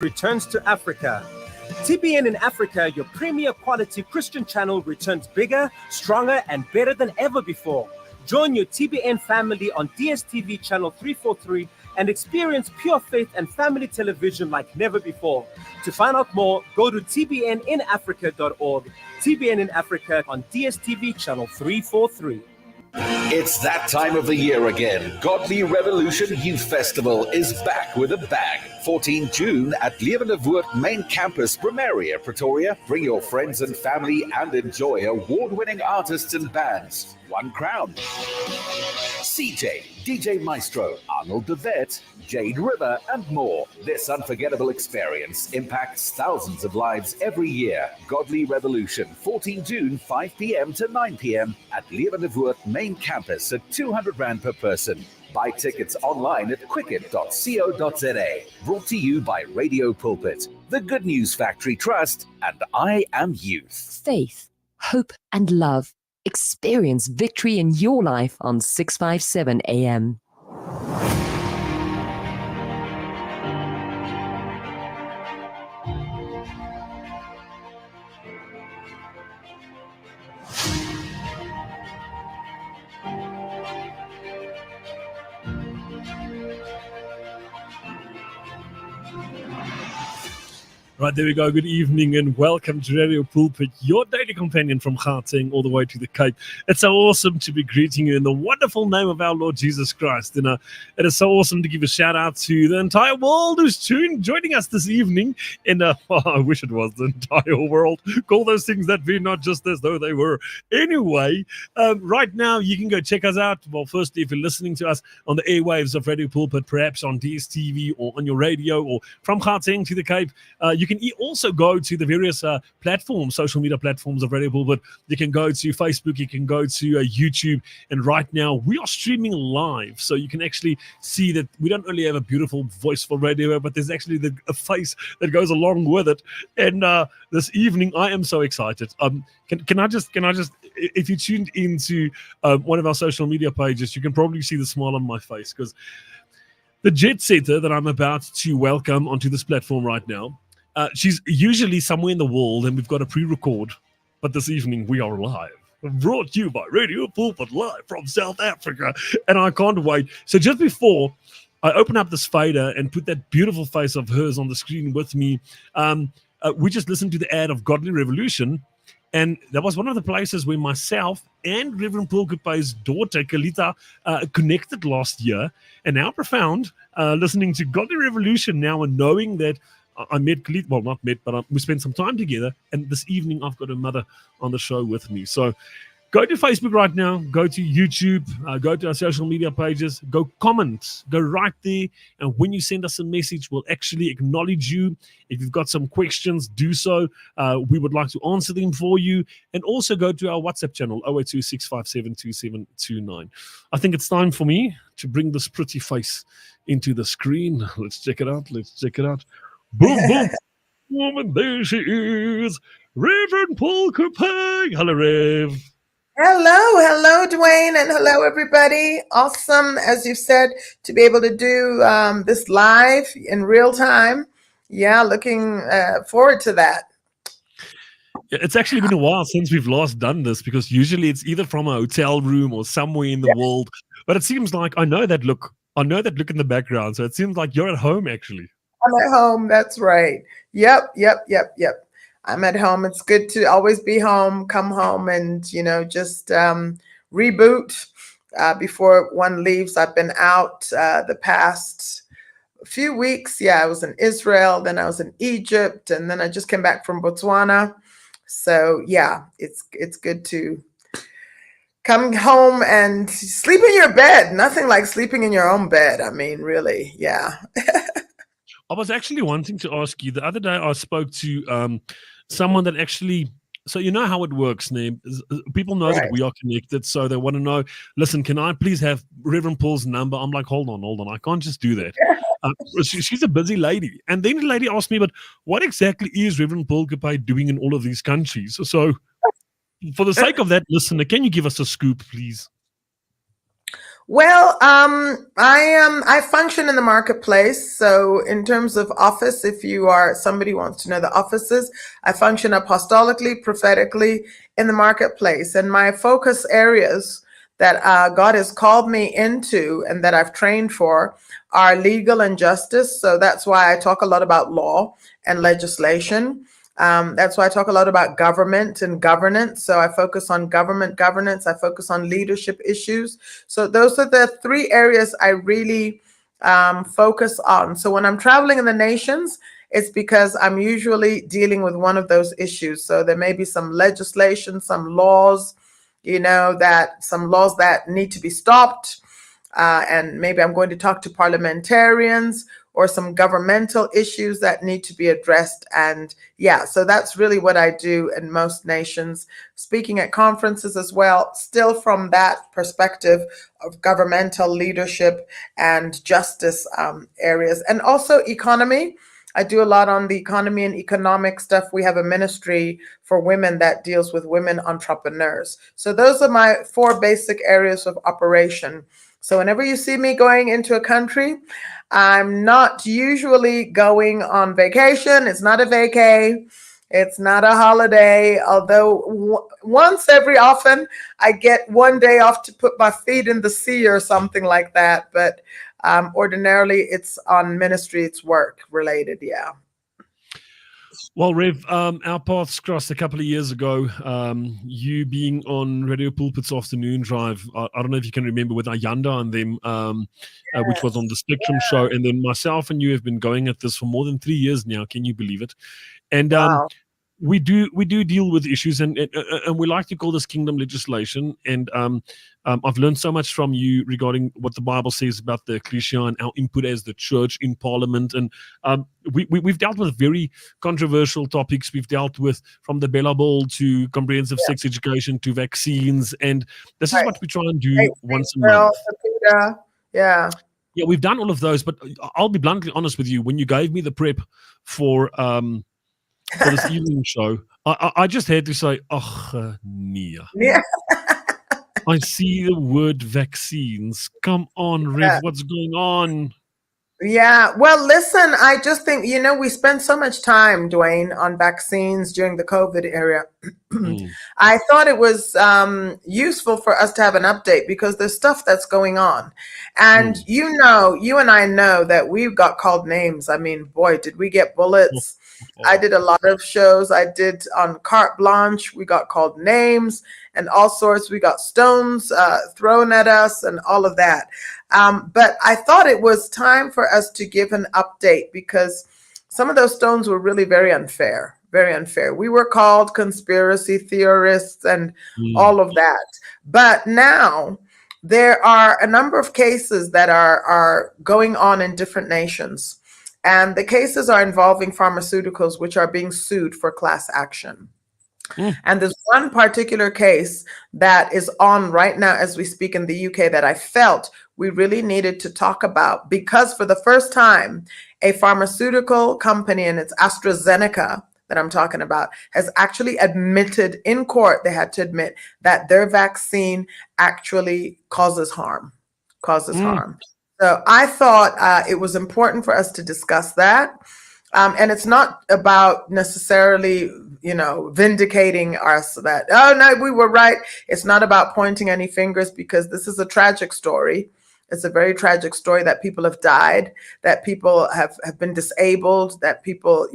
returns to Africa. TBN in Africa, your premier quality Christian channel, returns bigger, stronger, and better than ever before. Join your TBN family on DSTV channel 343 and experience pure faith and family television like never before. To find out more, go to tbninafrica.org. TBN in Africa on DSTV channel 343. It's that time of the year again. Godly Revolution Youth Festival is back with a bang. 14 June at Leeuwenhoek Main Campus, Primaria, Pretoria. Bring your friends and family and enjoy award-winning artists and bands. One crown. CJ, DJ Maestro, Arnold de Vet, Jade River, and more. This unforgettable experience impacts thousands of lives every year. Godly Revolution, 14 June, 5 p.m. to 9 p.m. at Leeuwenhoek Main Campus at 200 Rand per person. Buy tickets online at quicket.co.za. Brought to you by Radio Pulpit, the Good News Factory Trust, and I Am Youth. Faith, hope, and love. Experience victory in your life on 657 AM. Right, there we go. Good evening and welcome to Radio Pulpit, your daily companion from Gauteng all the way to the Cape. It's so awesome to be greeting you in the wonderful name of our Lord Jesus Christ. And it is so awesome to give a shout out to the entire world who's joining us this evening. And I wish it was the entire world. Call those things that be, not just as though they were. Anyway, right now you can go check us out. Well, firstly, if you're listening to us on the airwaves of Radio Pulpit, perhaps on DSTV or on your radio or from Gauteng to the Cape, you can also go to the various platforms, social media platforms of Radio Pulpit. You can go to Facebook, you can go to YouTube, and right now we are streaming live, so you can actually see that we don't only have a beautiful voice for radio, but there's actually a face that goes along with it. And this evening, I am so excited. Can I just, if you tuned into one of our social media pages, you can probably see the smile on my face, because the jet setter that I'm about to welcome onto this platform right now, she's usually somewhere in the world, and we've got a pre-record, but this evening we are live. Brought to you by Radio Pulpit live from South Africa, and I can't wait. So just before I open up this fader and put that beautiful face of hers on the screen with me, we just listened to the ad of Godly Revolution, and that was one of the places where myself and Reverend Pearl Kupé's daughter, Kalita, connected last year, and now profound, listening to Godly Revolution now and knowing that I met Kalita, well, not met, but we spent some time together. And this evening, I've got a mother on the show with me. So go to Facebook right now, go to YouTube, go to our social media pages, go comment, go right there. And when you send us a message, we'll actually acknowledge you. If you've got some questions, do so. We would like to answer them for you. And also go to our WhatsApp channel, 082-657-2729. I think it's time for me to bring this pretty face into the screen. Let's check it out. Boom, boom, boom, and there she is, Reverend Pearl Kupé. Hello, Rev. Hello, Dwain, and hello, everybody. Awesome, as you said, to be able to do this live in real time. Yeah, looking forward to that. It's actually been a while since we've last done this, because usually it's either from a hotel room or somewhere in the world. But it seems like I know that look in the background, so it seems like you're at home, actually. I'm at home. That's right. Yep. I'm at home. It's good to always be home, come home, and, just reboot before one leaves. I've been out the past few weeks. Yeah, I was in Israel, then I was in Egypt, and then I just came back from Botswana. So, yeah, it's good to come home and sleep in your bed. Nothing like sleeping in your own bed. I mean, really, yeah. I was actually wanting to ask you, the other day I spoke to someone that actually, so you know how it works, Name. People know that we are connected, so they want to know, listen, can I please have Reverend Paul's number? I'm like, hold on, I can't just do that. She's a busy lady. And then the lady asked me, but what exactly is Reverend Pearl Kupé doing in all of these countries? So for the sake of that listener, can you give us a scoop, please? Well, I function in the marketplace. So in terms of office, if you are somebody who wants to know the offices, I function apostolically, prophetically in the marketplace. And my focus areas that God has called me into and that I've trained for are legal and justice. So that's why I talk a lot about law and legislation. That's why I talk a lot about government and governance. So I focus on government governance. I focus on leadership issues. So those are the three areas I really focus on. So when I'm traveling in the nations, it's because I'm usually dealing with one of those issues. So there may be some legislation, some laws, some laws that need to be stopped. And maybe I'm going to talk to parliamentarians or some governmental issues that need to be addressed. And yeah, so that's really what I do in most nations, speaking at conferences as well, still from that perspective of governmental leadership and justice areas, and also economy. I do a lot on the economy and economic stuff. We have a ministry for women that deals with women entrepreneurs. So those are my four basic areas of operation. So whenever you see me going into a country, I'm not usually going on vacation. It's not a vacay. It's not a holiday, although once every often I get one day off to put my feet in the sea or something like that. But ordinarily it's on ministry, it's work related. Yeah. Well, Rev, our paths crossed a couple of years ago. You being on Radio Pulpit's Afternoon Drive, I don't know if you can remember, with Ayanda and them, which was on the Spectrum show. And then myself and you have been going at this for more than 3 years now. Can you believe it? And Wow. we do deal with issues, and we like to call this kingdom legislation. And I've learned so much from you regarding what the Bible says about the ecclesia and our input as the church in Parliament. And we've dealt with very controversial topics. We've dealt with from the Bella Ball to comprehensive sex education to vaccines, and this is what we try and do once a month. Yeah. Yeah, we've done all of those, but I'll be bluntly honest with you. When you gave me the prep for this evening show, I just had to say, "Oh, Nia." Yeah. I see the word vaccines. Come on, Rev, what's going on? Yeah. Well, listen, I just think, we spent so much time, Dwain, on vaccines during the COVID era. I thought it was useful for us to have an update because there's stuff that's going on. And you and I know that we've got called names. I mean, boy, did we get bullets. I did a lot of shows. I did on Carte Blanche. We got called names and all sorts. We got stones thrown at us and all of that. But I thought it was time for us to give an update because some of those stones were really very unfair. Very unfair. We were called conspiracy theorists and all of that. But now there are a number of cases that are going on in different nations. And the cases are involving pharmaceuticals, which are being sued for class action. And there's one particular case that is on right now as we speak in the UK that I felt we really needed to talk about because for the first time, a pharmaceutical company, and it's AstraZeneca that I'm talking about, has actually admitted in court, they had to admit that their vaccine actually causes harm. So I thought it was important for us to discuss that. And it's not about necessarily, vindicating us that, oh, no, we were right. It's not about pointing any fingers because this is a tragic story. It's a very tragic story that people have died, that people have been disabled, that people,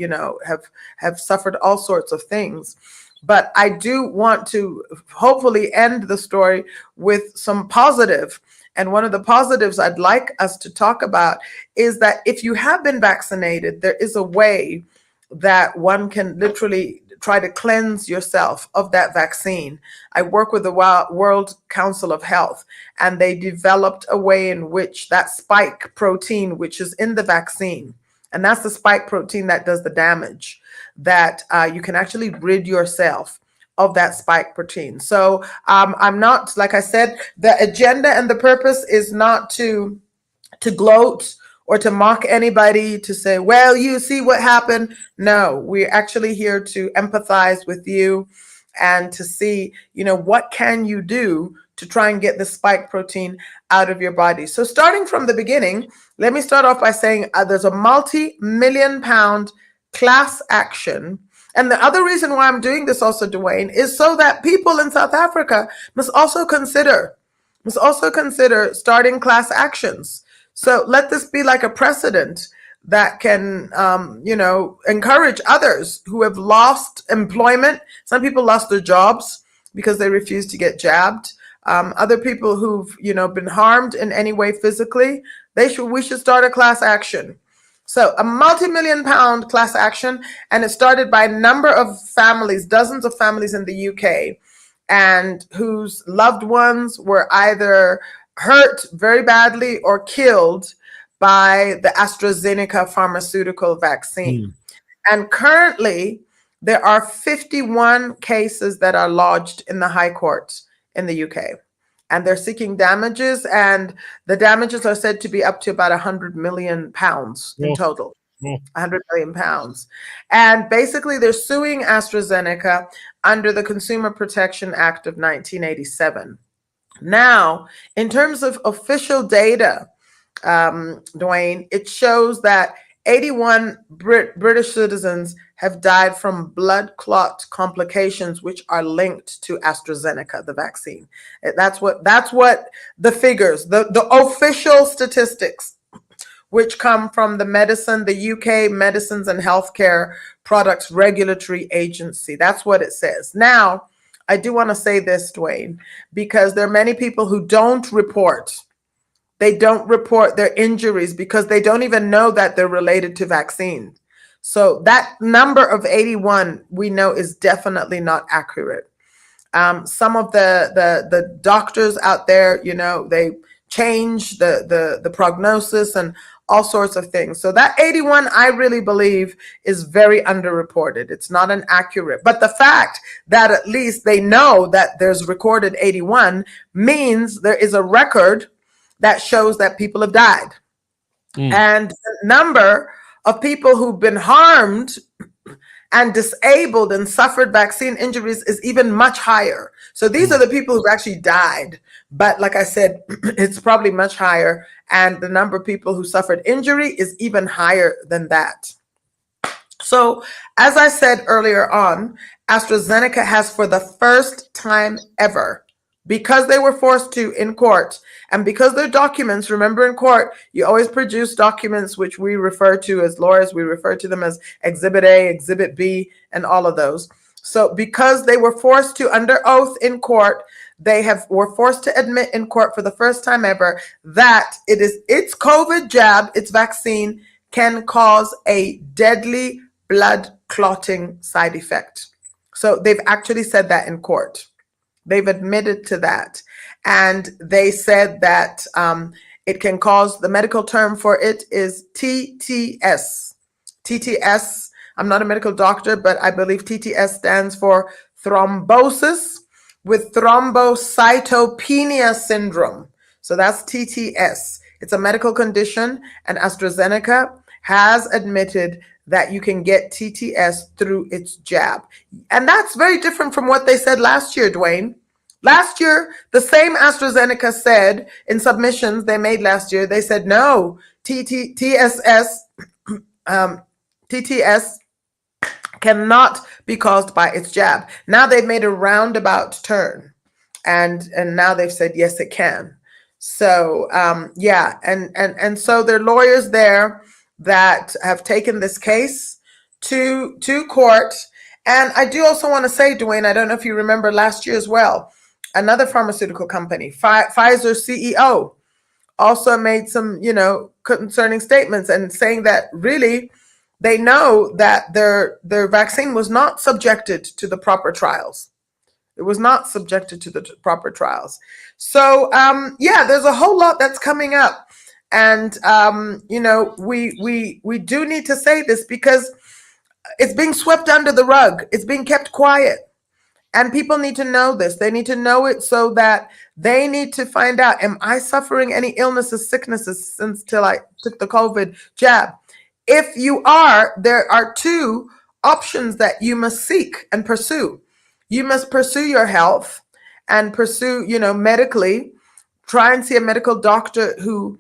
have suffered all sorts of things. But I do want to hopefully end the story with some positive. And one of the positives I'd like us to talk about is that if you have been vaccinated, there is a way that one can literally try to cleanse yourself of that vaccine. I work with the World Council of Health, and they developed a way in which that spike protein, which is in the vaccine, and that's the spike protein that does the damage, that you can actually rid yourself of that spike protein. So I'm not, like I said, the agenda and the purpose is not to gloat or to mock anybody, to say, well, you see what happened. No, we're actually here to empathize with you and to see, what can you do to try and get the spike protein out of your body. So starting from the beginning, let me start off by saying there's a multi-million-pound class action. And the other reason why I'm doing this also, Dwain, is so that people in South Africa must also consider starting class actions. So let this be like a precedent that can, encourage others who have lost employment. Some people lost their jobs because they refused to get jabbed. Other people who've, been harmed in any way physically, we should start a class action. So a multi-million-pound class action, and it started by a number of families, dozens of families in the UK, and whose loved ones were either hurt very badly or killed by the AstraZeneca pharmaceutical vaccine. And currently, there are 51 cases that are lodged in the High Court in the UK. And they're seeking damages, and the damages are said to be up to about 100 million pounds in total. 100 million pounds. And basically, they're suing AstraZeneca under the Consumer Protection Act of 1987. Now, in terms of official data, Dwain, it shows that 81 British citizens have died from blood clot complications, which are linked to AstraZeneca, the vaccine. That's what the figures, the official statistics, which come from the UK Medicines and Healthcare Products Regulatory Agency. That's what it says. Now, I do want to say this, Dwain, because there are many people who don't report. They don't report their injuries because they don't even know that they're related to vaccine. So that number of 81 we know is definitely not accurate. Some of the doctors out there, they change the prognosis and all sorts of things. So that 81, I really believe, is very underreported. It's not an accurate. But the fact that at least they know that there's recorded 81 means there is a record that shows that people have died. And the number of people who've been harmed and disabled and suffered vaccine injuries is even much higher. So these are the people who've actually died. But like I said, it's probably much higher. And the number of people who suffered injury is even higher than that. So as I said earlier on, AstraZeneca has, for the first time ever, because they were forced to in court, and because their documents, remember in court, you always produce documents which we refer to as lawyers, we refer to them as Exhibit A, Exhibit B, and all of those. So because they were forced to, under oath in court, were forced to admit in court for the first time ever that its COVID jab, its vaccine, can cause a deadly blood clotting side effect. So they've actually said that in court. They've admitted to that. And they said that it can cause, the medical term for it is TTS. TTS, I'm not a medical doctor, but I believe TTS stands for thrombosis with thrombocytopenia syndrome. So that's TTS. It's a medical condition, and AstraZeneca has admitted that you can get TTS through its jab. And that's very different from what they said last year, Dwain. Last year, the same AstraZeneca said in submissions they made last year, they said, no, TTS cannot be caused by its jab. Now they've made a roundabout turn, and now they've said, yes, it can. So, yeah, and so there are lawyers there that have taken this case to court. And I do also want to say, Dwain, I don't know if you remember last year as well, another pharmaceutical company, Pfizer CEO, also made some, concerning statements and saying that really they know that their vaccine was not subjected to the proper trials. It was not subjected to the proper trials. So, yeah, there's a whole lot that's coming up. And, we do need to say this because it's being swept under the rug. It's being kept quiet. And people need to know this. They need to know it so that they need to find out, am I suffering any illnesses, sicknesses till I took the COVID jab? If you are, there are two options that you must seek and pursue. You must pursue your health, and pursue, medically, try and see a medical doctor who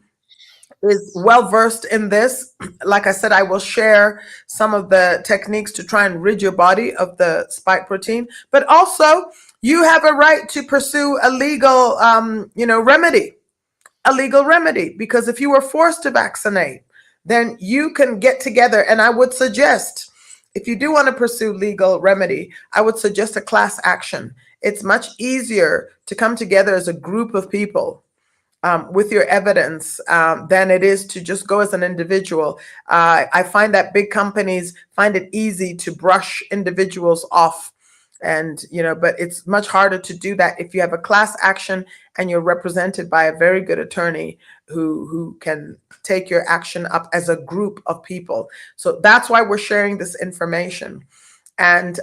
is well versed in this. Like I said, I will share some of the techniques to try and rid your body of the spike protein. But also, you have a right to pursue a legal, remedy, because if you were forced to vaccinate, then you can get together. And I would suggest, if you do want to pursue legal remedy, I would suggest a class action. It's much easier to come together as a group of people with your evidence than it is to just go as an individual. I find that big companies find it easy to brush individuals off, and but it's much harder to do that if you have a class action and you're represented by a very good attorney who can take your action up as a group of people. So that's why we're sharing this information. And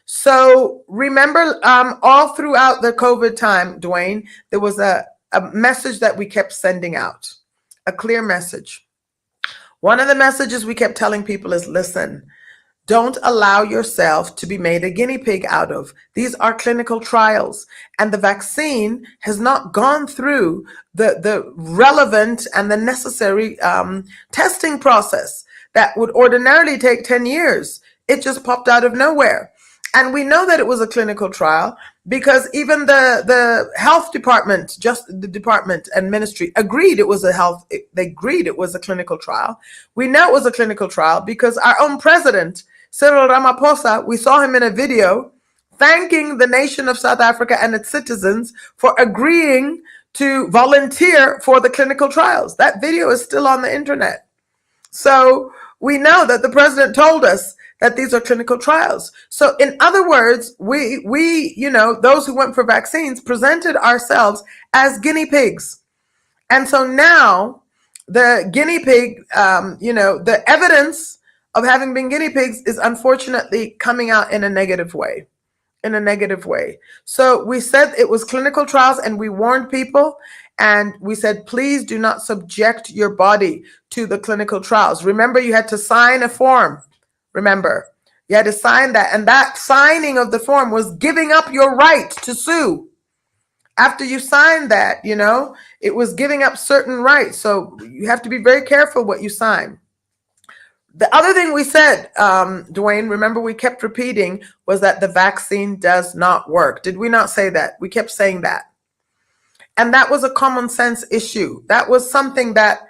so remember, all throughout the COVID time, Dwain, there was a message that we kept sending out, a clear message. One of the messages we kept telling people is, listen, don't allow yourself to be made a guinea pig out of. These are clinical trials, and the vaccine has not gone through the relevant and the necessary testing process that would ordinarily take 10 years. It just popped out of nowhere. And we know that it was a clinical trial because even the health department, just the department and ministry agreed it was they agreed it was a clinical trial. We know it was a clinical trial because our own president, Cyril Ramaphosa, we saw him in a video thanking the nation of South Africa and its citizens for agreeing to volunteer for the clinical trials. That video is still on the internet. So we know that the president told us that these are clinical trials. So in other words, we those who went for vaccines presented ourselves as guinea pigs. And so now the guinea pig, the evidence of having been guinea pigs is unfortunately coming out in a negative way. So we said it was clinical trials, and we warned people, and we said, please do not subject your body to the clinical trials. Remember, you had to sign a form. Remember, you had to sign that, and that signing of the form was giving up your right to sue. After you signed that, it was giving up certain rights. So you have to be very careful what you sign. The other thing we said, Dwain, remember we kept repeating, was that the vaccine does not work. Did we not say that? We kept saying that. And that was a common sense issue. That was something that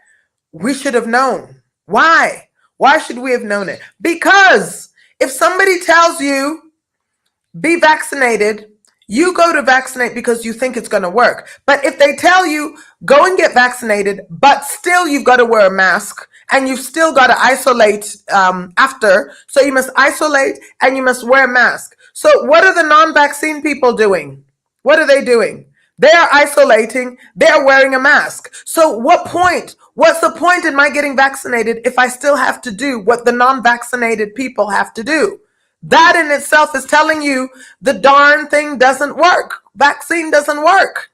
we should have known. Why? Why should we have known it? Because if somebody tells you, be vaccinated, you go to vaccinate because you think it's going to work. But if they tell you, go and get vaccinated, but still you've got to wear a mask and you've still got to isolate after. So you must isolate and you must wear a mask. So what are the non-vaccine people doing? What are they doing? They are isolating. They are wearing a mask. So what's the point in my getting vaccinated if I still have to do what the non-vaccinated people have to do? That in itself is telling you the darn thing doesn't work. Vaccine doesn't work.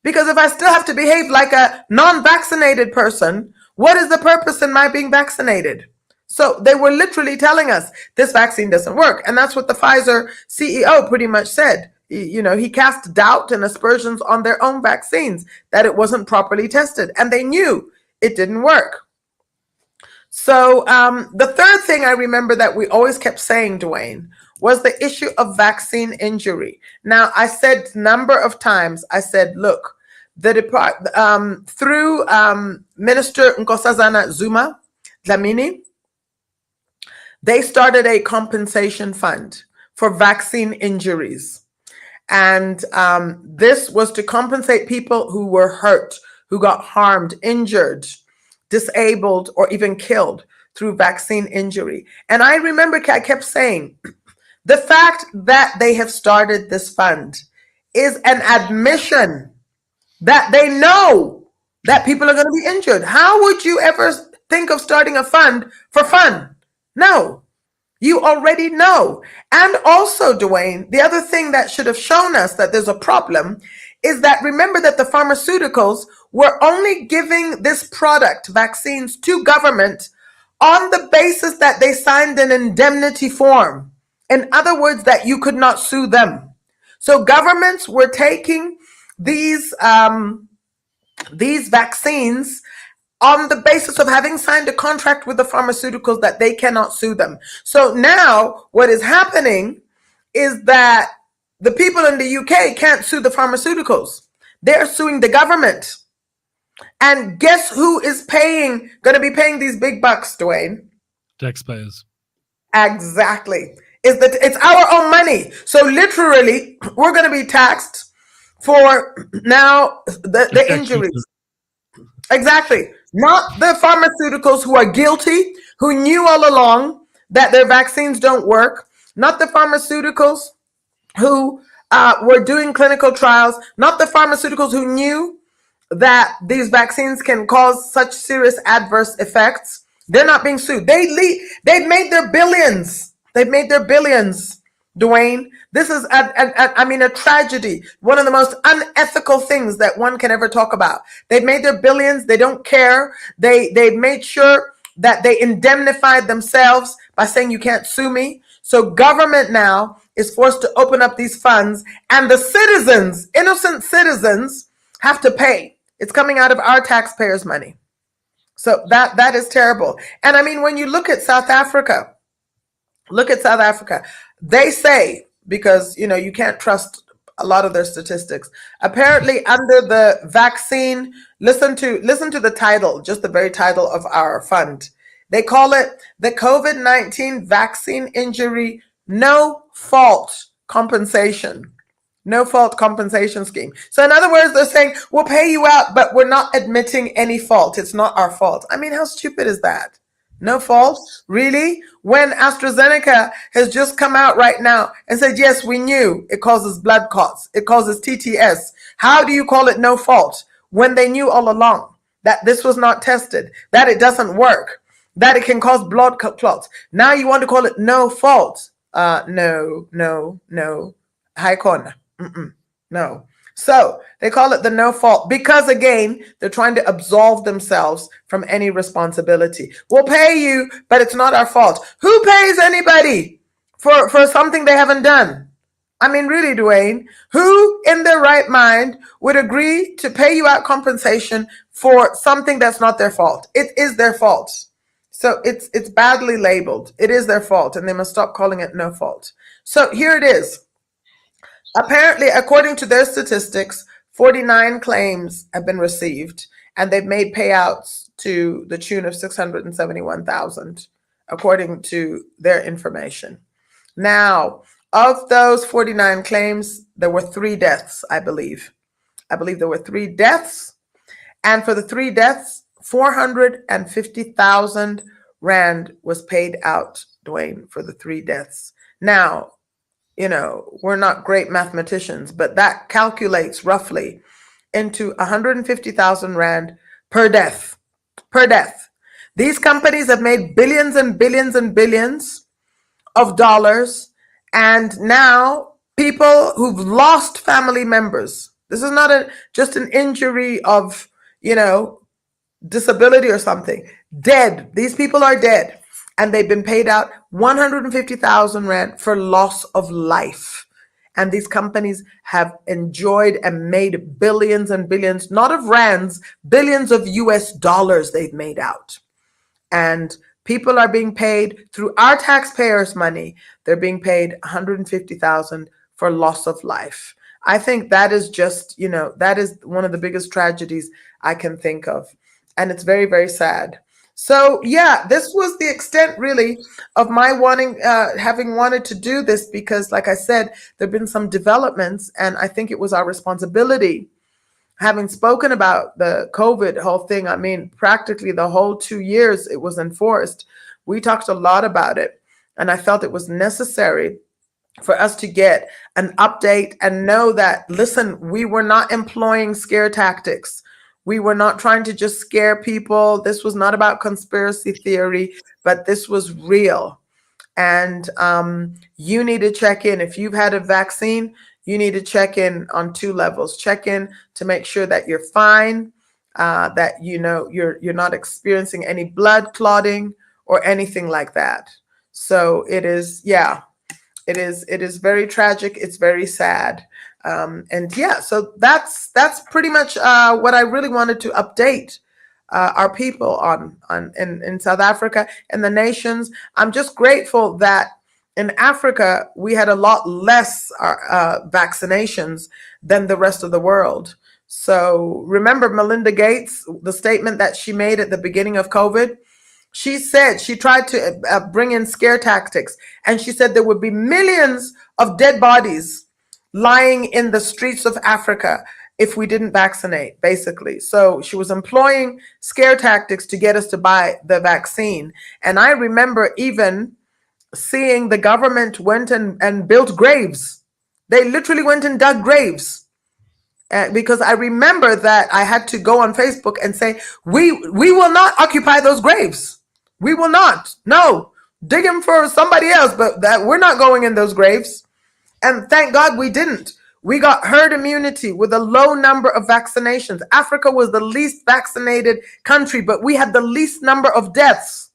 Because if I still have to behave like a non-vaccinated person, what is the purpose in my being vaccinated? So they were literally telling us this vaccine doesn't work. And that's what the Pfizer CEO pretty much said. He cast doubt and aspersions on their own vaccines, that it wasn't properly tested, and they knew it didn't work. So the third thing I remember that we always kept saying, Dwain, was the issue of vaccine injury. Now, I said a number of times, I said, look, through Minister Nkosazana Zuma Dlamini, they started a compensation fund for vaccine injuries. And this was to compensate people who were hurt, who got harmed, injured, disabled, or even killed through vaccine injury. And I remember I kept saying, the fact that they have started this fund is an admission that they know that people are going to be injured. How would you ever think of starting a fund for fun? No. You already know. And also, Dwain, the other thing that should have shown us that there's a problem is that remember that the pharmaceuticals were only giving this product, vaccines, to government on the basis that they signed an indemnity form. In other words, that you could not sue them. So governments were taking these vaccines on the basis of having signed a contract with the pharmaceuticals that they cannot sue them. So now what is happening is that the people in the UK can't sue the pharmaceuticals. They're suing the government. And guess who is going to be paying these big bucks, Dwain? Taxpayers. Exactly. It's our own money. So literally, we're going to be taxed for now the injuries. Exactly. Not the pharmaceuticals who are guilty, who knew all along that their vaccines don't work. Not the pharmaceuticals who were doing clinical trials. Not the pharmaceuticals who knew that these vaccines can cause such serious adverse effects. They're not being sued. They've made their billions. They've made their billions, Dwain. This is, a tragedy. One of the most unethical things that one can ever talk about. They've made their billions. They don't care. They've made sure that they indemnified themselves by saying you can't sue me. So government now is forced to open up these funds, and the citizens, innocent citizens, have to pay. It's coming out of our taxpayers' money. So that is terrible. And I mean, when you look at South Africa, they say, because you can't trust a lot of their statistics. Apparently, under the vaccine, listen to the title, just the very title of our fund. They call it the COVID-19 Vaccine Injury No Fault Compensation. No fault compensation scheme. So in other words, they're saying, we'll pay you out, but we're not admitting any fault. It's not our fault. I mean, how stupid is that? No fault? Really? When AstraZeneca has just come out right now and said, yes, we knew it causes blood clots. It causes TTS. How do you call it no fault when they knew all along that this was not tested, that it doesn't work, that it can cause blood clots? Now you want to call it no fault? No. High corner. No. So they call it the no fault because, again, they're trying to absolve themselves from any responsibility. We'll pay you, but it's not our fault. Who pays anybody for something they haven't done? I mean, really, Dwain, who in their right mind would agree to pay you out compensation for something that's not their fault? It is their fault. So it's badly labeled. It is their fault, and they must stop calling it no fault. So here it is. Apparently, according to their statistics, 49 claims have been received, and they've made payouts to the tune of $671,000, according to their information. Now, of those 49 claims, there were 3 deaths, I believe. I believe there were 3 deaths, and for the 3 deaths, 450,000 Rand was paid out, Dwain, for the 3 deaths. Now, we're not great mathematicians, but that calculates roughly into 150,000 Rand per death. Per death. These companies have made billions and billions and billions of dollars, and now people who've lost family members. This is not just an injury of, disability or something. Dead. These people are dead. And they've been paid out 150,000 Rand for loss of life. And these companies have enjoyed and made billions and billions, not of rands, billions of US dollars they've made out. And people are being paid through our taxpayers' money. They're being paid 150,000 for loss of life. I think that is just, that is one of the biggest tragedies I can think of. And it's very, very sad. So yeah, this was the extent really of my having wanted to do this, because like I said, there've been some developments, and I think it was our responsibility, having spoken about the COVID whole thing. I mean, practically the whole 2 years it was enforced. We talked a lot about it, and I felt it was necessary for us to get an update and know that, listen, we were not employing scare tactics. We were not trying to just scare people. This was not about conspiracy theory, but this was real. And you need to check in. If you've had a vaccine, you need to check in on 2 levels. Check in to make sure that you're fine, that you're not experiencing any blood clotting or anything like that. So it is, yeah. It is very tragic. It's very sad. And yeah, so that's pretty much what I really wanted to update our people on in South Africa and the nations. I'm just grateful that in Africa we had a lot less vaccinations than the rest of the world. So remember Melinda Gates, the statement that she made at the beginning of COVID. She said she tried to bring in scare tactics, and she said there would be millions of dead bodies lying in the streets of Africa if we didn't vaccinate, basically. So she was employing scare tactics to get us to buy the vaccine. And I remember even seeing the government went and built graves. They literally went and dug graves. Because I remember that I had to go on Facebook and say, we will not occupy those graves. We will not. No, dig them for somebody else, but that we're not going in those graves. And thank God we didn't. We got herd immunity with a low number of vaccinations. Africa was the least vaccinated country, but we had the least number of deaths.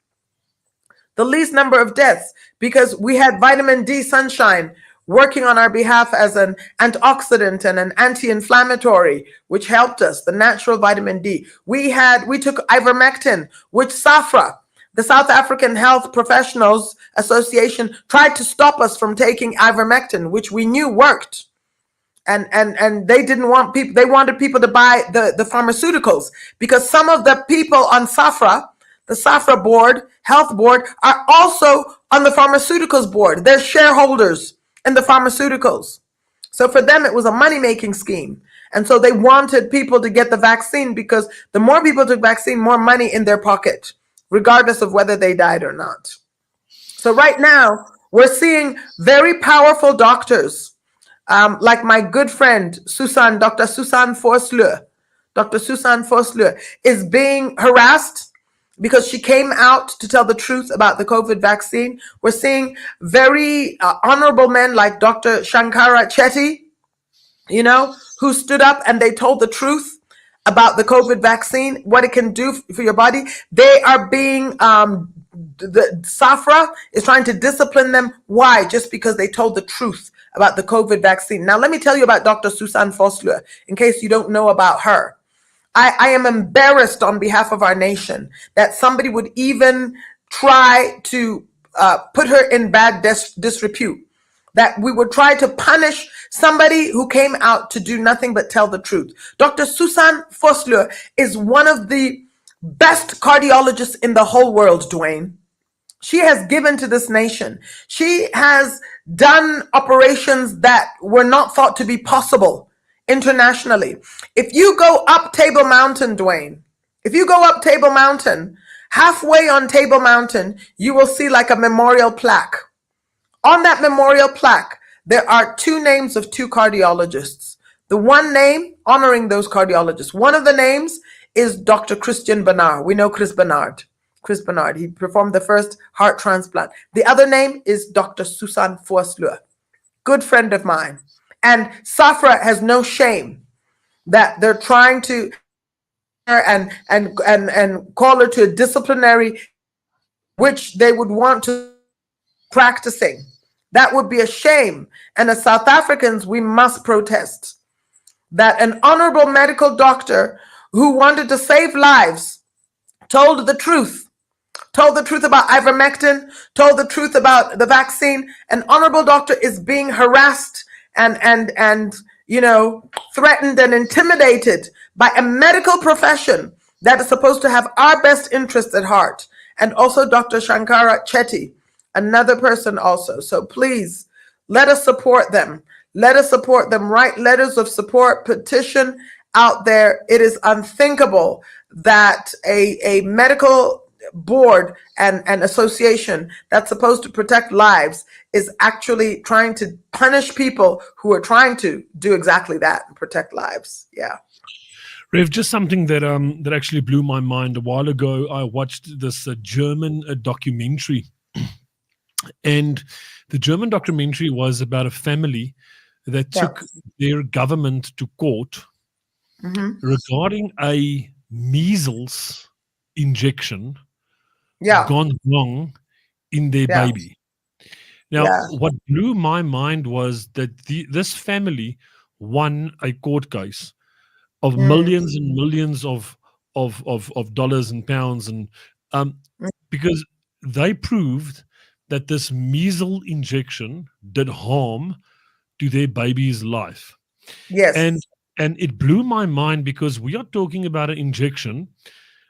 The least number of deaths because we had vitamin D sunshine working on our behalf as an antioxidant and an anti-inflammatory, which helped us, the natural vitamin D. We took ivermectin, which SAFRA, the South African Health Professionals Association, tried to stop us from taking ivermectin, which we knew worked. And they didn't want people, they wanted people to buy the pharmaceuticals because some of the people on SAFRA, the SAFRA board, health board, are also on the pharmaceuticals board. They're shareholders in the pharmaceuticals. So for them, it was a money-making scheme. And so they wanted people to get the vaccine because the more people took vaccine, more money in their pocket, regardless of whether they died or not. So right now, we're seeing very powerful doctors, like my good friend, Dr. Susan Forsleur. Dr. Susan Forsleur is being harassed because she came out to tell the truth about the COVID vaccine. We're seeing very honorable men like Dr. Shankara Chetty, who stood up and they told the truth about the COVID vaccine, what it can do for your body. They are being, the SAFRA is trying to discipline them. Why? Just because they told the truth about the COVID vaccine. Now, let me tell you about Dr. Susan Forsleur, in case you don't know about her. I am embarrassed on behalf of our nation that somebody would even try to put her in bad disrepute, that we would try to punish somebody who came out to do nothing but tell the truth. Dr. Susan Forsleur is one of the best cardiologists in the whole world, Dwain. She has given to this nation. She has done operations that were not thought to be possible internationally. If you go up Table Mountain, Dwain, if you go up Table Mountain, halfway on Table Mountain, you will see like a memorial plaque. On that memorial plaque, there are two names of two cardiologists. The one name honoring those cardiologists. One of the names is Dr. Christian Bernard. We know Chris Bernard. Chris Bernard. He performed the first heart transplant. The other name is Dr. Susan Forsleur. Good friend of mine. And SAFRA has no shame that they're trying to and call her to a disciplinary, which they would want to practicing. That would be a shame. And as South Africans, we must protest that an honorable medical doctor who wanted to save lives told the truth about ivermectin, told the truth about the vaccine. An honorable doctor is being harassed and threatened and intimidated by a medical profession that is supposed to have our best interests at heart. And also Dr. Shankara Chetty, another person also. So please, let us support them. Let us support them. Write letters of support, petition out there. It is unthinkable that a medical board and association that's supposed to protect lives is actually trying to punish people who are trying to do exactly that and protect lives. Yeah. Rev, just something that actually blew my mind. A while ago, I watched this German documentary, and the German documentary was about a family that took their government to court regarding a measles injection gone wrong in their baby. Now, Yeah. what blew my mind was that this family won a court case of Mm, millions and millions of dollars and pounds, and um, mm. because they proved that this measles injection did harm to their baby's life. and Yes. and it blew my mind because we are talking about an injection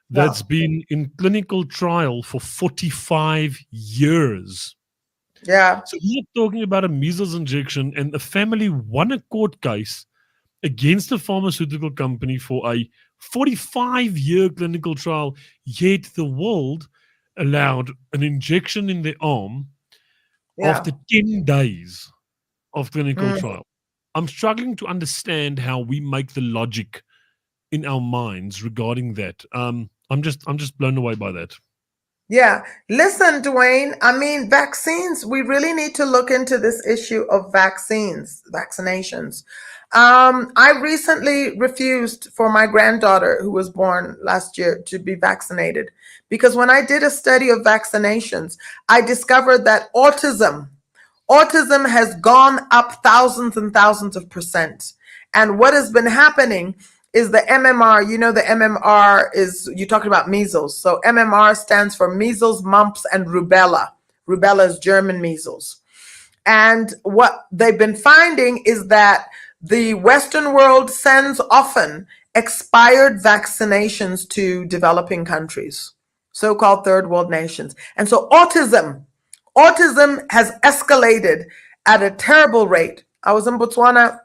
Yeah. that's been in clinical trial for 45 years. Yeah. So we are talking about a measles injection, and the family won a court case against a pharmaceutical company for a 45-year clinical trial, yet the world allowed an injection in their arm Yeah. after 10 days of clinical Mm. trial. I'm struggling to understand how we make the logic in our minds regarding that. I'm just blown away by that. Yeah. Listen, Dwayne, I mean, vaccines, we really need to look into this issue of vaccinations. I recently refused for my granddaughter, who was born last year, to be vaccinated because when I did a study of vaccinations, I discovered that autism has gone up thousands and thousands of percent. And what has been happening is the MMR. You know, the MMR is, you talking about measles. So MMR stands for measles, mumps, and rubella. Rubella is German measles. And what they've been finding is that the Western world sends often expired vaccinations to developing countries, so-called third world nations. And so autism has escalated at a terrible rate. I was in Botswana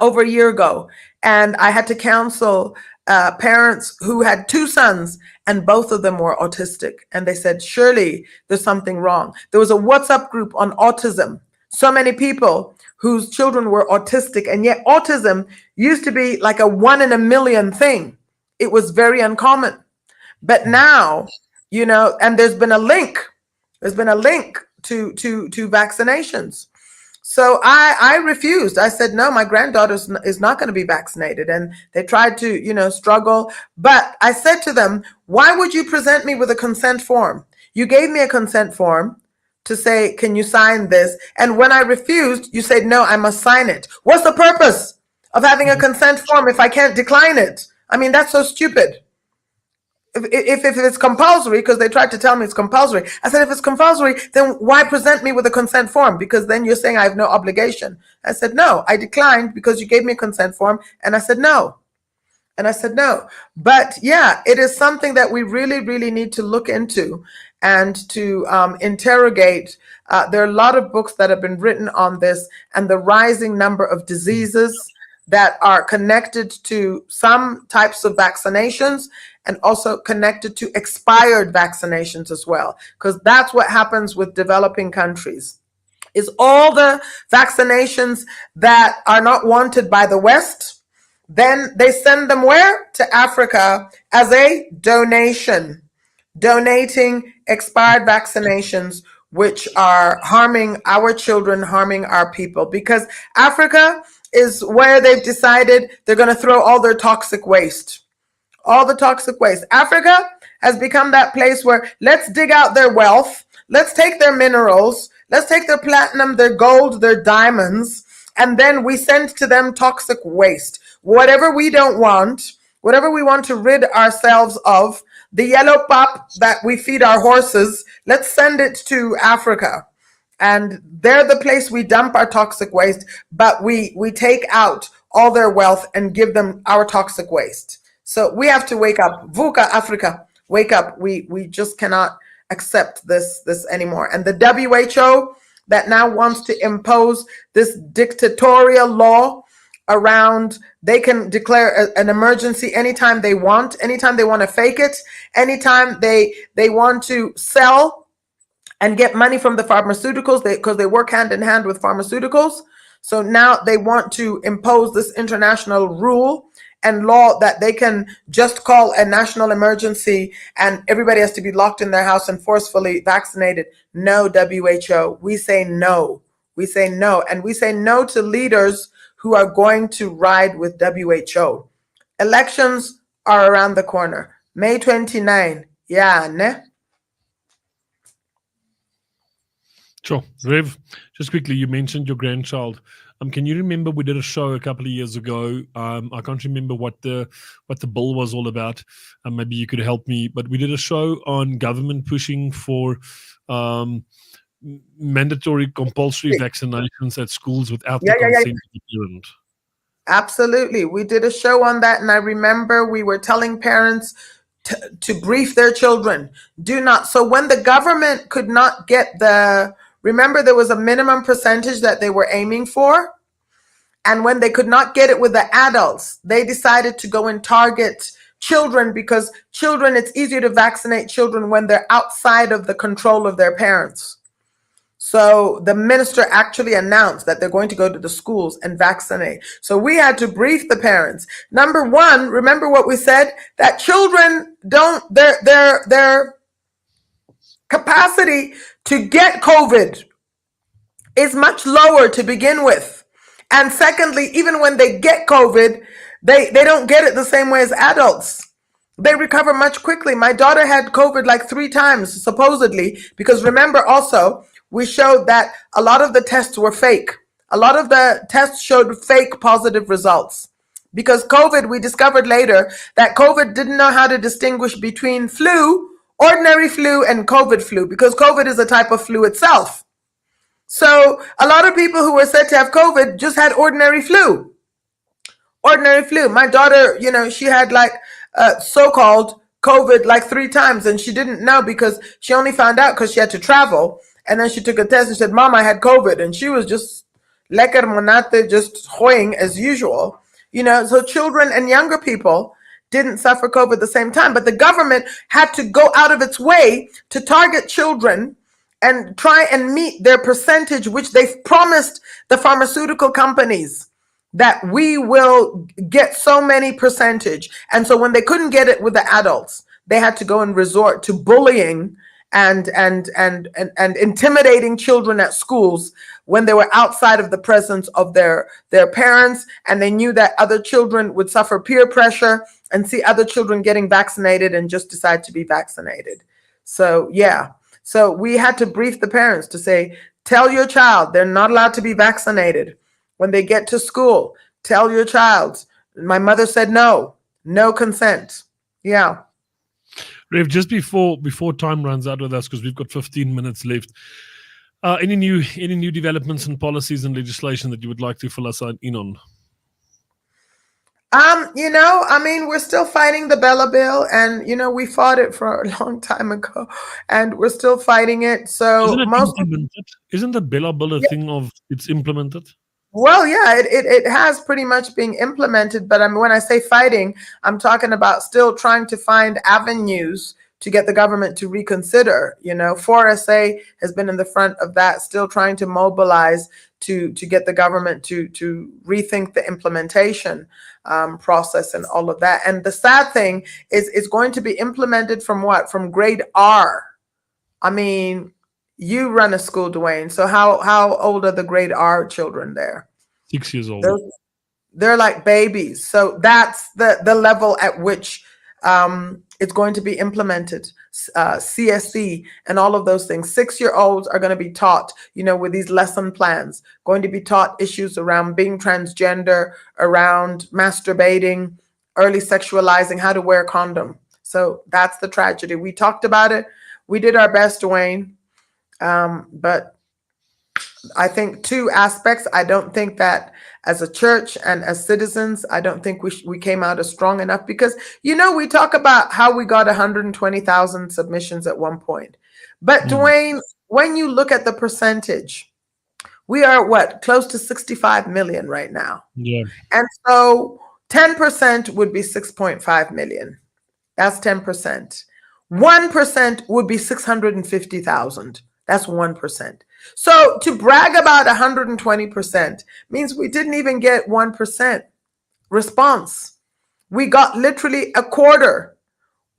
over a year ago, and I had to counsel parents who had two sons, and both of them were autistic. And they said, surely there's something wrong. There was a WhatsApp group on autism. So many people whose children were autistic, and yet autism used to be like a 1 in a million thing. It was very uncommon. But now, and there's been a link. There's been a link to vaccinations. So I refused. I said, no, my granddaughter is not going to be vaccinated. And they tried to, struggle. But I said to them, why would you present me with a consent form? You gave me a consent form to say, can you sign this? And when I refused, you said, no, I must sign it. What's the purpose of having a consent form if I can't decline it? I mean, that's so stupid. If it's compulsory, because they tried to tell me it's compulsory. I said, if it's compulsory, then why present me with a consent form? Because then you're saying I have no obligation. I said, no, I declined because you gave me a consent form. And I said, no. And I said, no. But yeah, it is something that we really, really need to look into and to interrogate. There are a lot of books that have been written on this and the rising number of diseases that are connected to some types of vaccinations and also connected to expired vaccinations as well, because that's what happens with developing countries. Is all the vaccinations that are not wanted by the West, then they send them where? To Africa as a donation, donating expired vaccinations, which are harming our children, harming our people, because Africa is where they've decided they're going to throw all their toxic waste. All the toxic waste. Africa has become that place where let's dig out their wealth, let's take their minerals, let's take their platinum, their gold, their diamonds, and then we send to them toxic waste. Whatever we don't want, whatever we want to rid ourselves of, the yellow pop that we feed our horses, let's send it to Africa. And they're the place we dump our toxic waste, but we take out all their wealth and give them our toxic waste. So we have to wake up. VUCA Africa, wake up. We just cannot accept this anymore. And the WHO that now wants to impose this dictatorial law around, they can declare an emergency anytime they want to fake it, anytime they want to sell and get money from the pharmaceuticals, because they work hand in hand with pharmaceuticals. So now they want to impose this international rule and law that they can just call a national emergency and everybody has to be locked in their house and forcefully vaccinated. No, WHO, we say no. We say no. And we say no to leaders who are going to ride with WHO. Elections are around the corner. May 29. Yeah, ne? Sure. Rev, just quickly, you mentioned your grandchild. Can you remember we did a show a couple of years ago? I can't remember what the bill was all about. Maybe you could help me. But we did a show on government pushing for mandatory compulsory vaccinations at schools without the consent of the parent. Absolutely. We did a show on that, and I remember we were telling parents to brief their children. Do not. So when the government could not get remember there was a minimum percentage that they were aiming for. And when they could not get it with the adults, they decided to go and target children, because children, it's easier to vaccinate children when they're outside of the control of their parents. So the minister actually announced that they're going to go to the schools and vaccinate. So we had to brief the parents. Number one, remember what we said, that children their capacity to get COVID is much lower to begin with. And secondly, even when they get COVID, they don't get it the same way as adults. They recover much quickly. My daughter had COVID like 3 times, supposedly, because remember also, we showed that a lot of the tests were fake. A lot of the tests showed fake positive results. Because COVID, we discovered later that COVID didn't know how to distinguish between flu, ordinary flu, and COVID flu, because COVID is a type of flu itself. So a lot of people who were said to have COVID just had ordinary flu. Ordinary flu. My daughter, she had like so-called COVID like 3 times, and she didn't know because she only found out because she had to travel. And then she took a test and said, Mom, I had COVID. And she was just lekker monate, just hoying as usual. So children and younger people didn't suffer COVID at the same time. But the government had to go out of its way to target children and try and meet their percentage, which they've promised the pharmaceutical companies, that we will get so many percentage. And so when they couldn't get it with the adults, they had to go and resort to bullying and intimidating children at schools when they were outside of the presence of their parents, and they knew that other children would suffer peer pressure and see other children getting vaccinated and just decide to be vaccinated. So so we had to brief the parents to say, tell your child they're not allowed to be vaccinated. When they get to school, tell your child. My mother said no consent. Yeah. Rev, just before time runs out with us, because we've got 15 minutes left, any new developments and policies and legislation that you would like to fill us in on? We're still fighting the Bella Bill, and we fought it for a long time ago, and we're still fighting it. So isn't the Bella Bill a thing of it's implemented? Well, yeah, it has pretty much been implemented. But when I say fighting, I'm talking about still trying to find avenues to get the government to reconsider. 4SA has been in the front of that, still trying to mobilize to get the government to rethink the implementation process and all of that. And the sad thing is it's going to be implemented from what? From grade R. I mean, you run a school, Dwain. So how old are the grade R children there? 6 years old. They're like babies. So that's the level at which it's going to be implemented. CSC and all of those things. 6-year-olds are going to be taught, with these lesson plans, going to be taught issues around being transgender, around masturbating, early sexualizing, how to wear a condom. So that's the tragedy. We talked about it. We did our best, Dwain. But I think 2 aspects. I don't think that as a church and as citizens, I don't think we came out as strong enough, because, we talk about how we got 120,000 submissions at one point. But Dwain, when you look at the percentage, we are close to 65 million right now. Yeah. And so 10% would be 6.5 million. That's 10%. 1% would be 650,000. That's 1%. So to brag about 120% means we didn't even get 1% response. We got literally a quarter,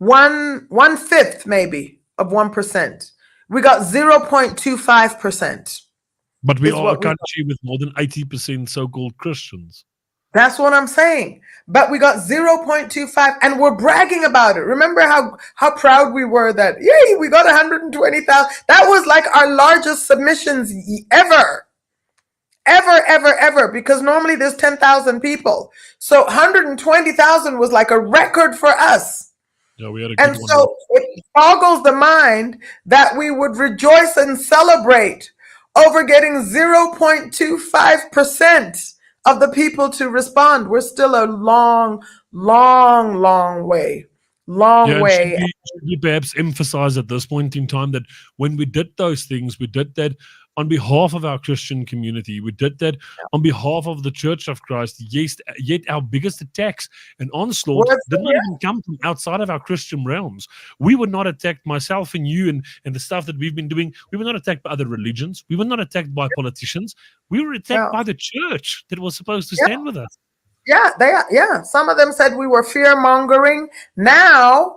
1/5 maybe of 1%. We got 0.25%. But we are a country with more than 80% so-called Christians. That's what I'm saying. But we got 0.25 and we're bragging about it. Remember how proud we were that, yay, we got 120,000. That was like our largest submissions ever. Ever, because normally there's 10,000 people. So 120,000 was like a record for us. Yeah, we had a good And one. so it boggles the mind that we would rejoice and celebrate over getting 0.25% of the people to respond. We're still a long way. Yeah, and should we perhaps emphasize at this point in time that when we did those things, we did that on behalf of our Christian community. We did that on behalf of the Church of Christ. Yes, yet our biggest attacks and onslaught did not even come from outside of our Christian realms. We were not attacked, myself and you, and the stuff that we've been doing. We were not attacked by other religions. We were not attacked by politicians. We were attacked by the church that was supposed to stand with us. Yeah. Some of them said we were fear mongering. Now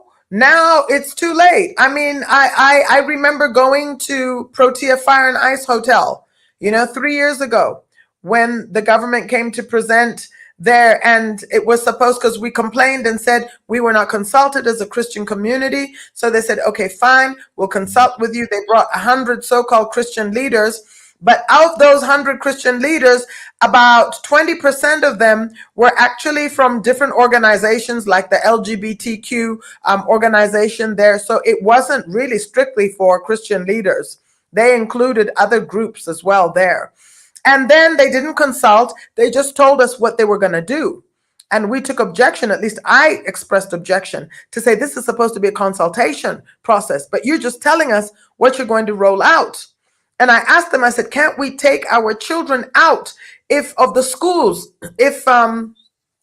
it's too late. I mean, I remember going to Protea Fire and Ice Hotel, 3 years ago when the government came to present there, and it was supposed, because we complained and said we were not consulted as a Christian community. So they said, okay, fine, we'll consult with you. They brought 100 so-called Christian leaders. But out of those 100 Christian leaders, about 20% of them were actually from different organizations like the LGBTQ organization there. So it wasn't really strictly for Christian leaders. They included other groups as well there. And then they didn't consult. They just told us what they were going to do. And we took objection, at least I expressed objection, to say this is supposed to be a consultation process, but you're just telling us what you're going to roll out. And I asked them, I said, can't we take our children out of the schools,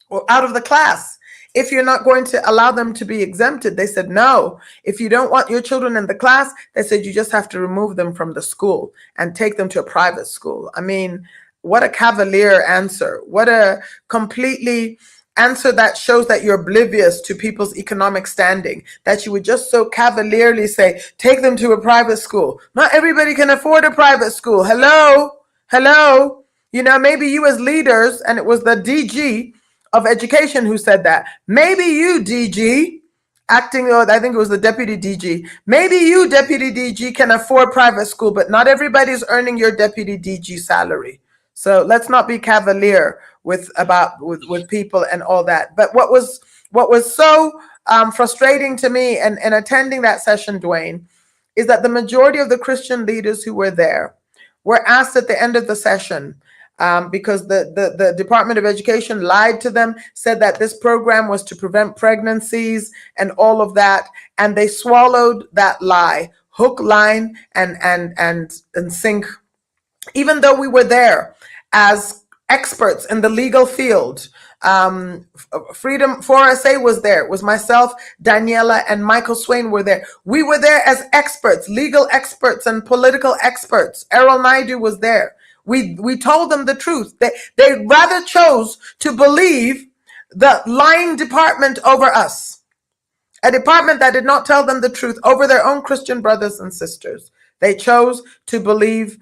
or out of the class, if you're not going to allow them to be exempted? They said, no, if you don't want your children in the class, they said, you just have to remove them from the school and take them to a private school. I mean, what a cavalier answer. What a completely answer that shows that you're oblivious to people's economic standing, that you would just so cavalierly say, take them to a private school. Not everybody can afford a private school. Hello. Maybe you as leaders, and it was the DG of education who said that. Maybe you, DG, I think it was the deputy DG. Maybe you, deputy DG, can afford private school, but not everybody's earning your deputy DG salary. So let's not be cavalier with people and all that. But what was so frustrating to me and attending that session, Dwain, is that the majority of the Christian leaders who were there were asked at the end of the session, because the Department of Education lied to them, said that this program was to prevent pregnancies and all of that, and they swallowed that lie, hook, line, and sink. Even though we were there as experts in the legal field, Freedom 4SA was there. It was myself, Daniela, and Michael Swain were there. We were there as experts, legal experts and political experts. Errol Naidu was there. We told them the truth. They rather chose to believe the lying department over us, a department that did not tell them the truth over their own Christian brothers and sisters. They chose to believe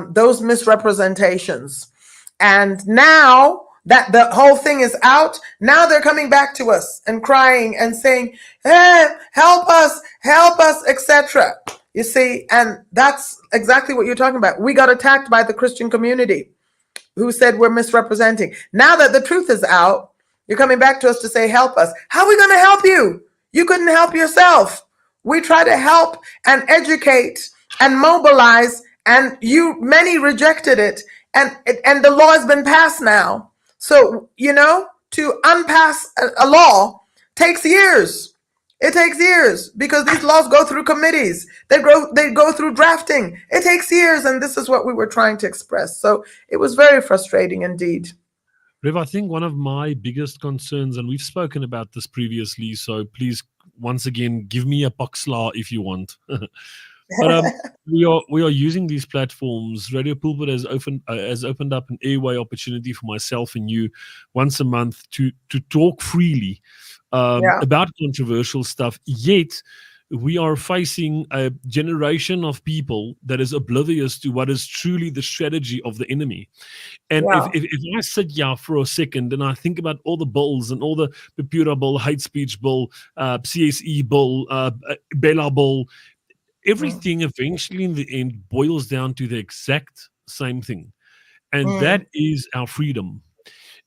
those misrepresentations. And now that the whole thing is out, now they're coming back to us and crying and saying, hey, help us, etc. You see, and that's exactly what you're talking about. We got attacked by the Christian community who said we're misrepresenting. Now that the truth is out, you're coming back to us to say, help us. How are we going to help you? You couldn't help yourself. We try to help and educate and mobilize, and many rejected it. And the law has been passed now. So, to unpass a law takes years. It takes years because these laws go through committees. They go through drafting. It takes years, and this is what we were trying to express. So it was very frustrating indeed. Rev, I think one of my biggest concerns, and we've spoken about this previously, so please, once again, give me a boxla if you want. But we are using these platforms. Radio Pulpit has opened up an airway opportunity for myself and you once a month to talk freely about controversial stuff. Yet we are facing a generation of people that is oblivious to what is truly the strategy of the enemy. And Yeah. if I sit here for a second and I think about all the bills and all the Pear bill, hate speech bill, CSE bill, Bella bill, everything eventually in the end boils down to the exact same thing. And Mm. that is our freedom.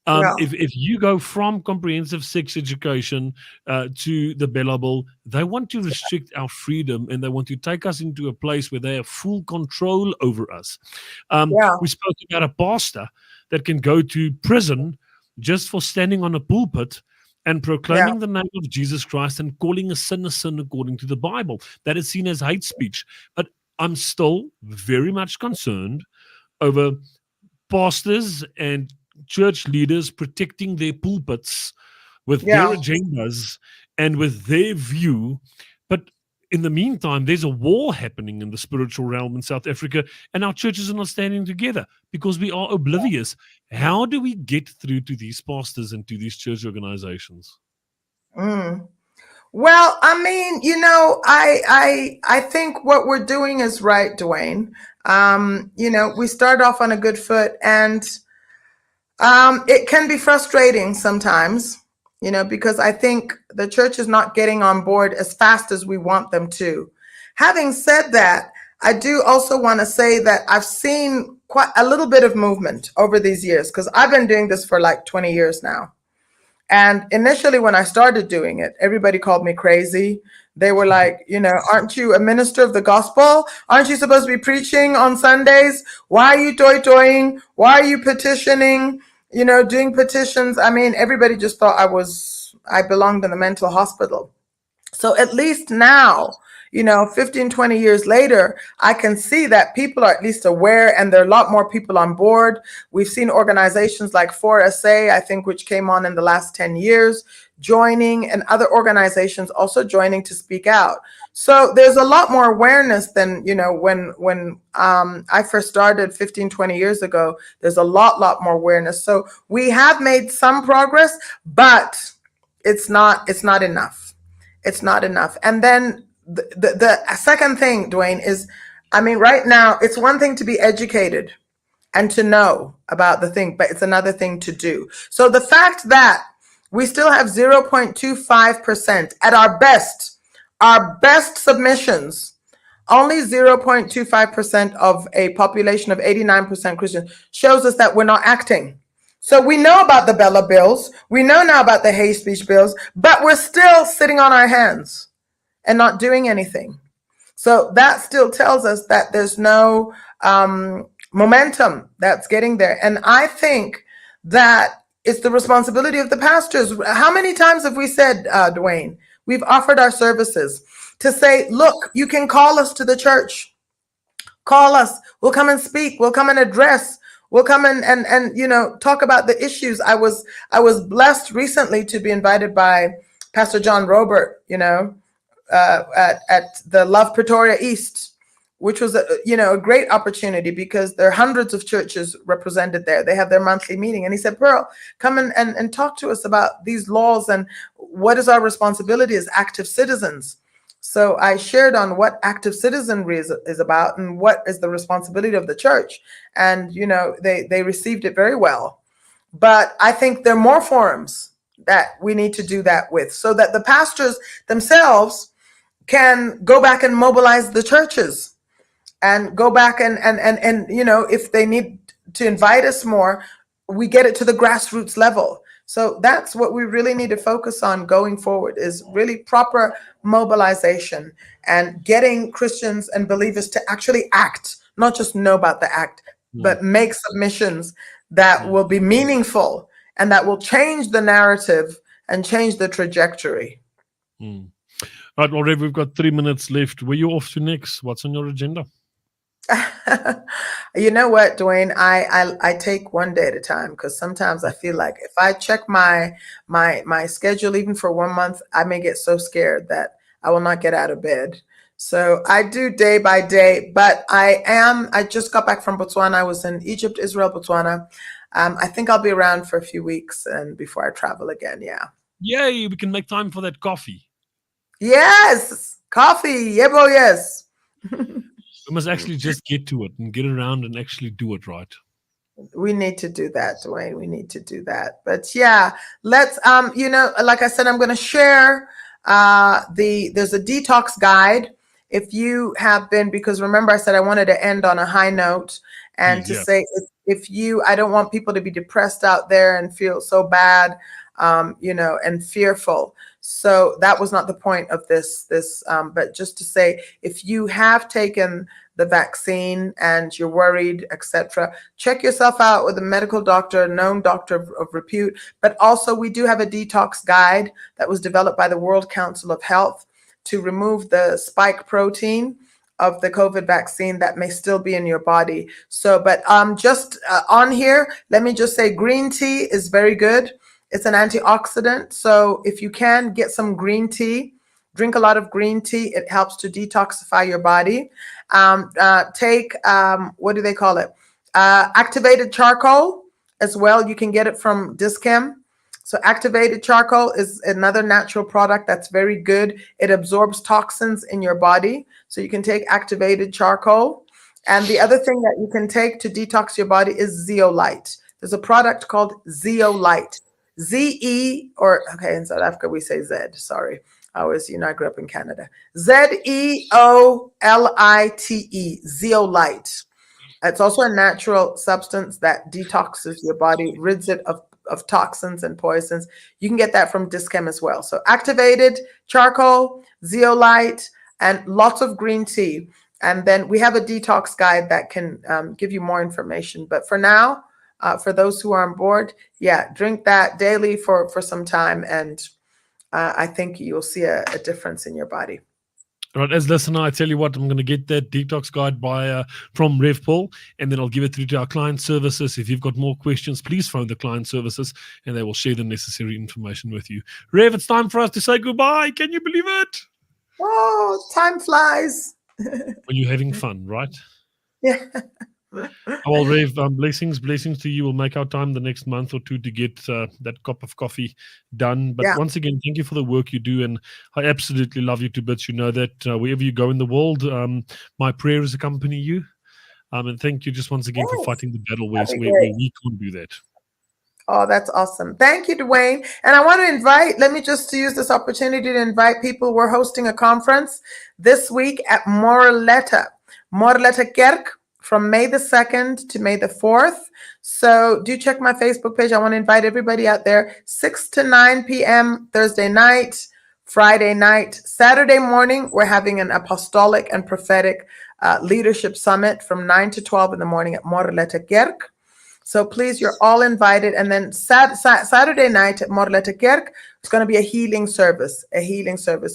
Yeah. If you go from comprehensive sex education to the Bella Bill, they want to restrict our freedom and they want to take us into a place where they have full control over us. Yeah. We spoke about a pastor that can go to prison just for standing on a pulpit and proclaiming Yeah. the name of Jesus Christ and calling a sin according to the Bible. That is seen as hate speech. But I'm still very much concerned over pastors and church leaders protecting their pulpits with their Yeah. agendas and with their view. But in the meantime, there's a war happening in the spiritual realm in South Africa, and our churches are not standing together because we are oblivious. How do we get through to these pastors and to these church organizations? Mm. Well, I mean, I think what we're doing is right, Dwayne. We start off on a good foot, and it can be frustrating sometimes, because I think the church is not getting on board as fast as we want them to. Having said that, I do also want to say that I've seen quite a little bit of movement over these years because I've been doing this for like 20 years now. And initially, when I started doing it, everybody called me crazy. They were like, aren't you a minister of the gospel? Aren't you supposed to be preaching on Sundays? Why are you toy-toying? Why are you petitioning? Doing petitions. I mean, everybody just thought I belonged in the mental hospital. So at least now, 15, 20 years later, I can see that people are at least aware and there are a lot more people on board. We've seen organizations like 4SA, I think, which came on in the last 10 years, joining, and other organizations also joining to speak out. So there's a lot more awareness than, when I first started 15, 20 years ago. There's a lot more awareness. So we have made some progress, but it's not enough. It's not enough. And then the second thing, Dwayne, is, I mean, right now, it's one thing to be educated and to know about the thing, but it's another thing to do. So the fact that we still have 0.25% at our best submissions, only 0.25% of a population of 89% Christian, shows us that we're not acting. So we know about the Bella bills, we know now about the hate speech bills, but we're still sitting on our hands and not doing anything. So that still tells us that there's no momentum that's getting there. And I think that it's the responsibility of the pastors. How many times have we said, Dwayne, we've offered our services to say, look, you can call us to the church. Call us. We'll come and speak. We'll come and address. We'll come and talk about the issues. I was blessed recently to be invited by Pastor John Robert, at the Love Pretoria East, which was a great opportunity because there are hundreds of churches represented there. They have their monthly meeting. And he said, Pearl, come and talk to us about these laws and what is our responsibility as active citizens. So I shared on what active citizenry is about and what is the responsibility of the church. And, they received it very well. But I think there are more forums that we need to do that with so that the pastors themselves can go back and mobilize the churches and go back and if they need to invite us more, we get it to the grassroots level. So that's what we really need to focus on going forward, is really proper mobilization and getting Christians and believers to actually act, not just know about the act, but make submissions that will be meaningful and that will change the narrative and change the trajectory. Right, well, Rev, we've got 3 minutes left. Where are you off to next? What's on your agenda? You know what, Dwayne? I take one day at a time, because sometimes I feel like if I check my schedule even for 1 month, I may get so scared that I will not get out of bed. So I do day by day, but I just got back from Botswana. I was in Egypt, Israel, Botswana. I think I'll be around for a few weeks and before I travel again. Yeah. Yay, we can make time for that coffee. Yes. Coffee. Yebo, yes. We must actually just get to it and get around and actually do it right. We need to do that, Dwayne. We need to do that. But yeah, let's like I said, I'm going to share there's a detox guide. If you have been, because remember I said I wanted to end on a high note and to say if you, I don't want people to be depressed out there and feel so bad, and fearful. So that was not the point of this, but just to say, if you have taken the vaccine and you're worried, etc., check yourself out with a medical doctor, a known doctor of repute. But also we do have a detox guide that was developed by the World Council of Health to remove the spike protein of the COVID vaccine that may still be in your body. So, but just on here, let me just say green tea is very good. It's an antioxidant. So if you can get some green tea, drink a lot of green tea. It helps to detoxify your body. Take, what do they call it? Activated charcoal as well. You can get it from Dischem. So activated charcoal is another natural product that's very good. It absorbs toxins in your body. So you can take activated charcoal. And the other thing that you can take to detox your body is zeolite. There's a product called zeolite. Z-E, or okay, in South Africa we say Z, sorry. I grew up in Canada. Zeolite, zeolite. It's also a natural substance that detoxes your body, rids it of toxins and poisons. You can get that from Dischem as well. So activated charcoal, zeolite, and lots of green tea. And then we have a detox guide that can give you more information. But for now, for those who are on board, drink that daily for some time, and I think you'll see a difference in your body. All right, as listener, I tell you what, I'm going to get that detox guide from Rev Pearl, and then I'll give it through to our client services. If you've got more questions, please phone the client services, and they will share the necessary information with you. Rev, it's time for us to say goodbye. Can you believe it? Oh, time flies. When you're having fun, right? Yeah. Well, Rev, blessings to you. We'll make our time the next month or two to get that cup of coffee done. But once again, thank you for the work you do, and I absolutely love you to bits. You know that wherever you go in the world, my prayers accompany you. And thank you just once again for fighting the battle where we can't do that. Oh, that's awesome. Thank you, Dwain. And I want to let me just use this opportunity to invite people. We're hosting a conference this week at Morletta Kerk, from May the 2nd to May the 4th. So do check my Facebook page. I want to invite everybody out there, 6 to 9 p.m. Thursday night, Friday night, Saturday morning. We're having an apostolic and prophetic leadership summit from 9 to 12 in the morning at Morletta Kerk. So please, you're all invited. And then Saturday night at Morletta Kerk, it's going to be a healing service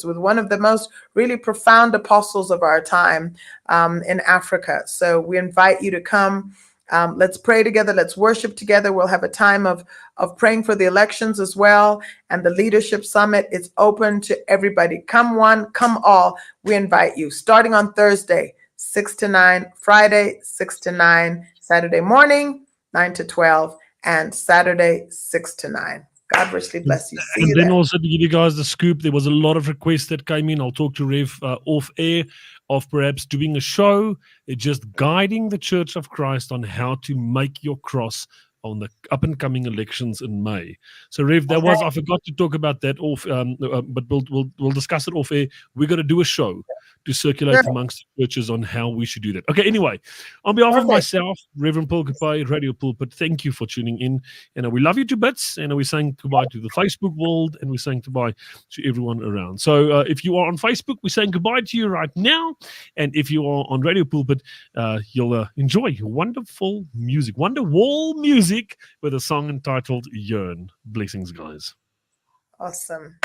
with one of the most really profound apostles of our time in Africa. So we invite you to come. Let's pray together. Let's worship together. We'll have a time of praying for the elections as well. And the leadership summit is open to everybody. Come one, come all. We invite you. Starting on Thursday, 6 to 9, Friday, 6 to 9, Saturday morning, 9 to 12, and Saturday, 6 to 9. God richly bless you. See you then there. also to give you guys the scoop, there was a lot of requests that came in. I'll talk to Rev off air of perhaps doing a show, just guiding the Church of Christ on how to make your cross on the up and coming elections in May. So Rev, I forgot to talk about that off, but we'll discuss it off air. We're going to do a show to circulate amongst the churches on how we should do that. Okay, anyway, on behalf of myself, Reverend Pearl Kupé, Radio Pulpit, thank you for tuning in. And we love you to bits, and we're saying goodbye to the Facebook world, and we're saying goodbye to everyone around. So if you are on Facebook, we're saying goodbye to you right now. And if you are on Radio Pulpit, you'll enjoy wonderful music, Wonderwall music, with a song entitled Yearn. Blessings, guys. Awesome.